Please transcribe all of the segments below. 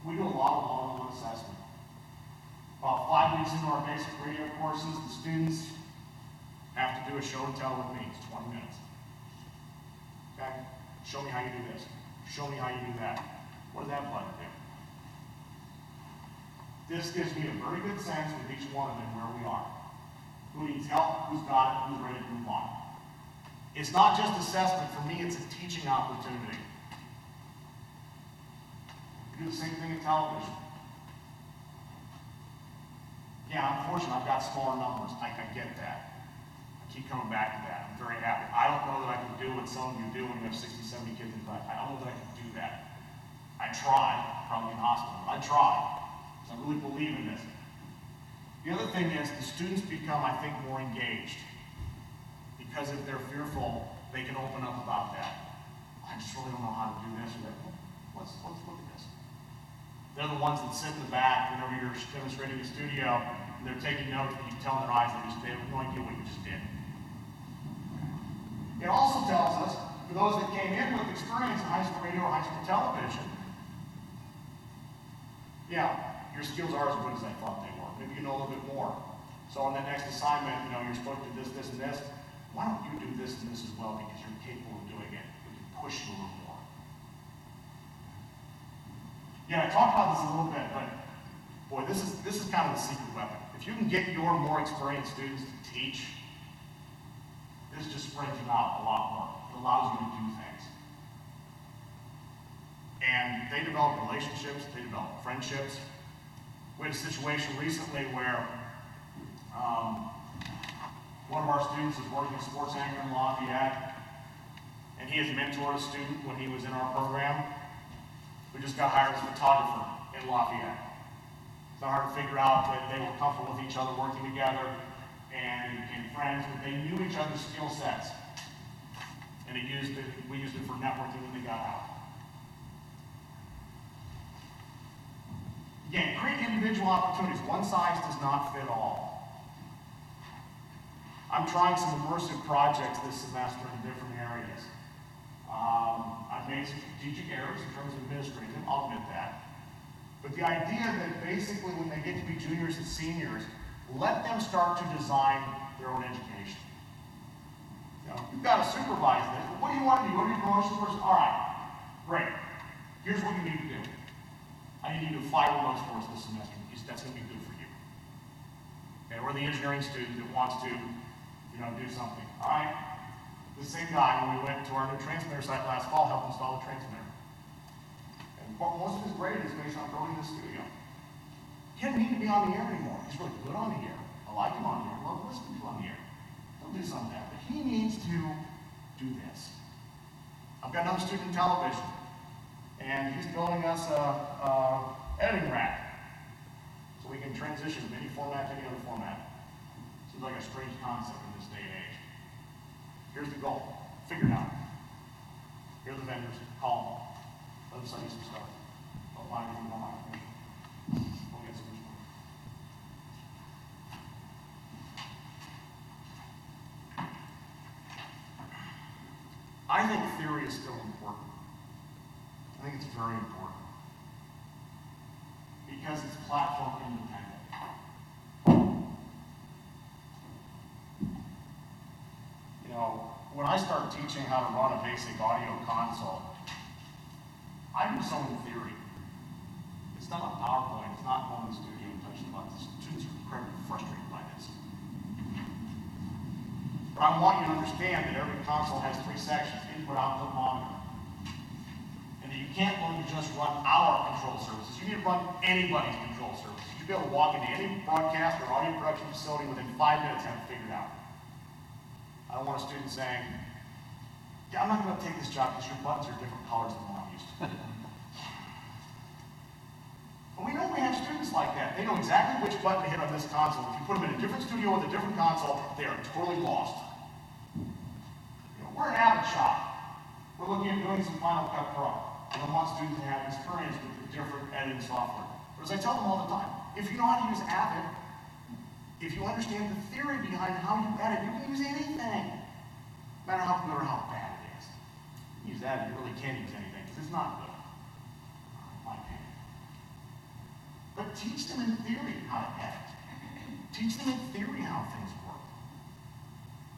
We do a lot of one-on-one assessment. About 5 weeks into our basic radio courses, the students have to do a show and tell with me. It's 20 minutes. Okay? Show me how you do this. Show me how you do that. What does that apply to do? This gives me a very good sense with each one of them where we are. Who needs help, who's got it, who's ready to move on. It's not just assessment. For me, it's a teaching opportunity. We do the same thing in television. Yeah, unfortunately, I've got smaller numbers. I get that. I keep coming back to that. I'm very happy. I don't know that I can do what some of you do when you have 60, 70 kids in class. I don't know that I can do that. I try, probably in hospital. I try, because I really believe in this. The other thing is the students become, I think, more engaged. Because if they're fearful, they can open up about that. I just really don't know how to do this or that. Let's look at this. They're the ones that sit in the back whenever you're demonstrating the studio, and they're taking notes, and you tell in their eyes they have no idea what you just did. It also tells us, for those that came in with experience in high school radio or high school television, yeah, your skills are as good as I thought they were. Maybe you know a little bit more. So on the next assignment, you're supposed to do this, this, and this. Why don't you do this and this as well, because you're capable of doing it. We can push you a little more. Yeah, I talked about this a little bit, but boy, this is kind of the secret weapon. If you can get your more experienced students to teach, this just spreads you out a lot more. It allows you to do things. And they develop relationships, they develop friendships. We had a situation recently where one of our students is working as a sports anchor in Lafayette, and he has mentored a student when he was in our program who just got hired as a photographer in Lafayette. It's not hard to figure out that they were comfortable with each other, working together, and became friends, but they knew each other's skill sets. And we used it for networking when they got out. Again, create individual opportunities. One size does not fit all. I'm trying some immersive projects this semester in different areas. I've made some strategic errors in terms of administrating them, I'll admit that. But the idea that basically when they get to be juniors and seniors, let them start to design their own education. You've got to supervise this, but what do you want to do? You want to be a promotion person? All right, great. Here's what you need to do. I need you to do 5 remote sports this semester. That's going to be good for you. Okay, or the engineering student that wants to, do something. All right. The same guy, when we went to our new transmitter site last fall, helped install the transmitter. And most of his grade is based on building the studio. He didn't need to be on the air anymore. He's really good on the air. I like him on the air. I love listening to him on the air. He'll do some of that, but he needs to do this. I've got another student in television, and he's building us a editing rack so we can transition from any format to any other format. Seems like a strange concept in this day and age. Here's the goal. Figure it out. Here are the vendors. Call them. Let them send you some stuff. Don't buy anything about my information. Go get some information. I think theory is still important. I think it's very important. Because it's platform independent. When I start teaching how to run a basic audio console, I do some of the theory. It's not a PowerPoint, it's not going to the studio and touching the buttons. Students are incredibly frustrated by this. But I want you to understand that every console has 3 sections: input, output, monitor. And that you can't learn to just run our control services. You need to run anybody's control services. You should be able to walk into any broadcast or audio production facility within 5 minutes and have it figured out. I don't want a student saying, yeah, I'm not going to take this job because your buttons are different colors than what I'm used to. But we know we have students like that. They know exactly which button to hit on this console. If you put them in a different studio with a different console, they are totally lost. We're an Avid shop. We're looking at doing some Final Cut Pro. And I want students to have experience with the different editing software. But as I tell them all the time, if you know how to use Avid, if you understand the theory behind how you edit, you can use anything. No matter how good or how bad it is. You use that, you really can't use anything, because it's not good. In my opinion. but teach them in theory how to edit. Teach them in theory how things work.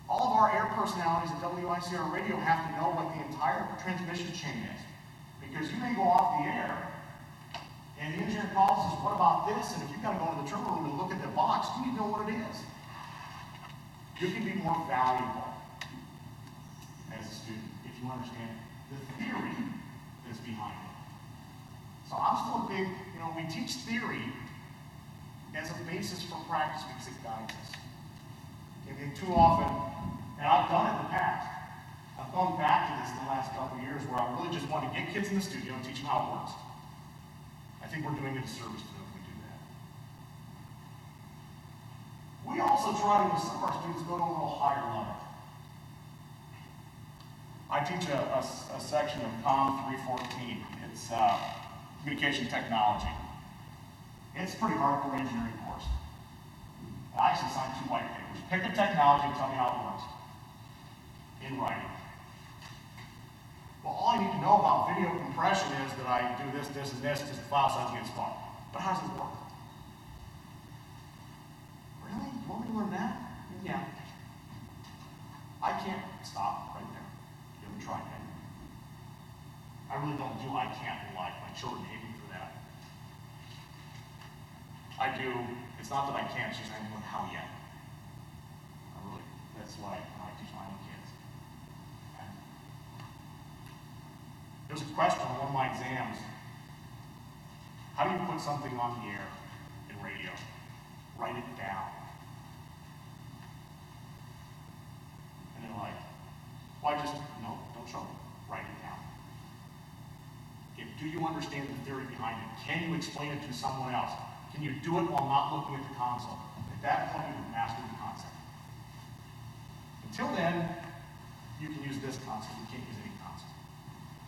All of our air personalities at WICR Radio have to know what the entire transmission chain is. Because you may go off the air, and the engineer calls and says, what about this? And if you've got to go into the terminal room and look at the box, you need to know what it is. You can be more valuable as a student if you understand the theory that's behind it. So I'm still a big, we teach theory as a basis for practice because it guides us. And too often, and I've done it in the past, I've gone back to this in the last couple of years where I really just want to get kids in the studio and teach them how it works. I think we're doing a disservice to them if we do that. We also try to, with some of our students, go to a little higher level. I teach a section of COM 314. It's communication technology. It's a pretty hardcore engineering course. I actually signed 2 white papers. Pick a technology and tell me how it works. In writing. Well, all I need to know about video compression is that I do this, this, and this, just the file size gets small. But how does this work? Really? You want me to learn that? Yeah. I can't stop right there. You haven't tried that. I really don't do I can't in life. My children hate me for that. I do. It's not that I can't, it's just I haven't learned how yet. That's why I teach my own kids. Okay. There was a question on one of my exams. How do you put something on the air in radio? Write it down. And they're like, well, no, don't show me. Write it down. Do you understand the theory behind it? Can you explain it to someone else? Can you do it while not looking at the console? At that point, you've mastered the concept. Until then, you can use this console. You can't use any console.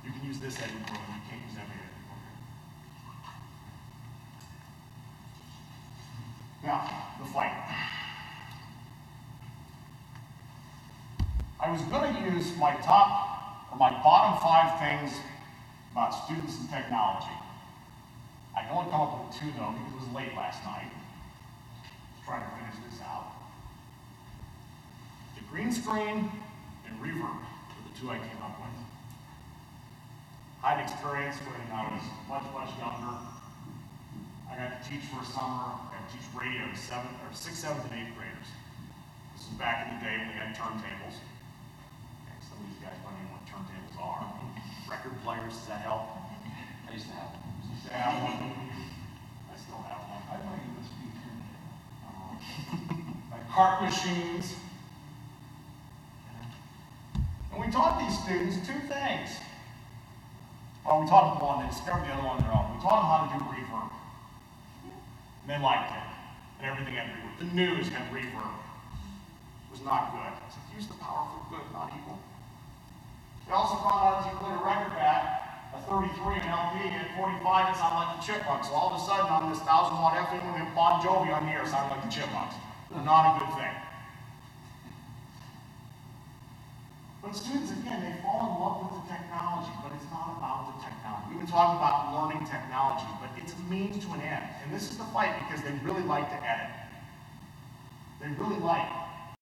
You can use this editing program. You can't use every editing program. Now, the fight. I was going to use my bottom 5 things about students and technology. I can only come up with 2 though, because it was late last night. Let's try to finish this out. The green screen and reverb were the 2 I came up with. I had experience when I was much, much younger. I got to teach for a summer. I got to teach radio to 6th, 7th, and 8th graders. This was back in the day when we had turntables. And some of these guys don't even know what turntables are. Record players, does that help? I used to have one. I still have one. I might even speak like cart machines. And we taught these students 2 things. Well, we taught them one, they discovered the other one on their own. We taught them how to do reverb. And they liked it. And everything had reverb. The news had reverb. It was not good. I said, use the power for good, not evil. They also found out if you put a record back, a 33 and LP, at 45, it sounded like the Chipmunks. So all of a sudden, on this 1,000-watt FM, we have Bon Jovi on the air, sounded like the Chipmunks. Not a good thing. But students, again, they fall in love with the technology, but it's not about the technology. We've been talking about learning technology, but it's a means to an end. And this is the fight because they really like to edit. They really like